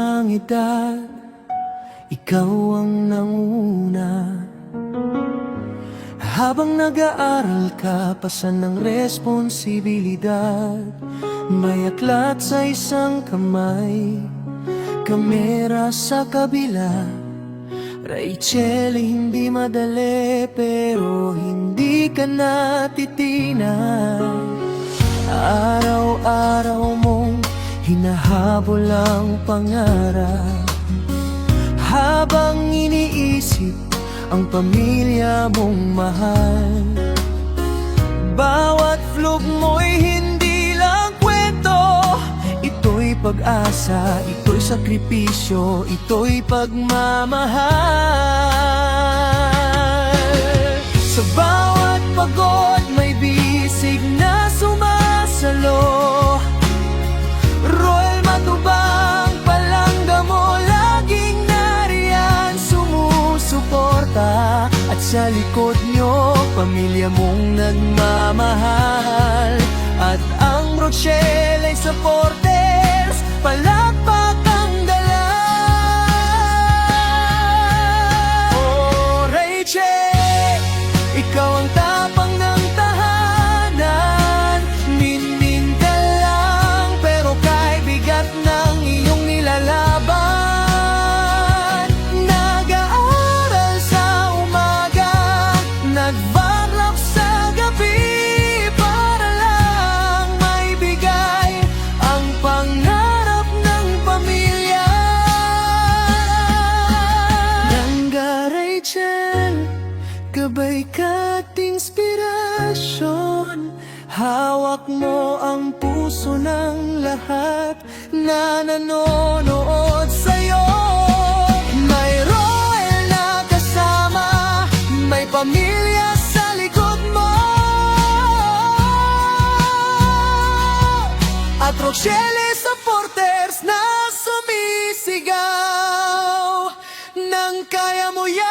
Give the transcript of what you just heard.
ang edad, ikaw ang nanguna. Habang nag-aaral ka, pasan ng responsibilidad. May aklat sa isang kamay, kamera sa kabila. Rachel, hindi madali pero hindi ka natitinag. Araw-araw mong hinahabol ang pangarap, habang iniisip ang pamilya mong mahal. Bawat vlog mo'y hindi lang kwento, ito'y pag-asa, ito'y sakripisyo, ito'y pagmamahal. Sa bawat pagod may bisig na sumasalo. Roel Matubang, palangga mo, laging nariyan sumusuporta. At sa likod nyo, pamilya mong nagmamahal. At ang Rochelle ay supporters, palakpak ang dala. Oh Rachel, ikaw ang tapang ng tahanan. Min-min ka lang, pero kay bigat ng iyong nilalaban. Nag-aaral sa umaga, nag-varlap sa gabi, para lang maibigay ang pangarap ng pamilya. Nangga Rachel, gabay ka't inspirasyon. Hawak mo ang puso ng lahat na nanonood sa'yo. May Roel na kasama, may pamilya sa likod mo. At Rochelle supporters na sumisigaw. Nang kaya mo yan,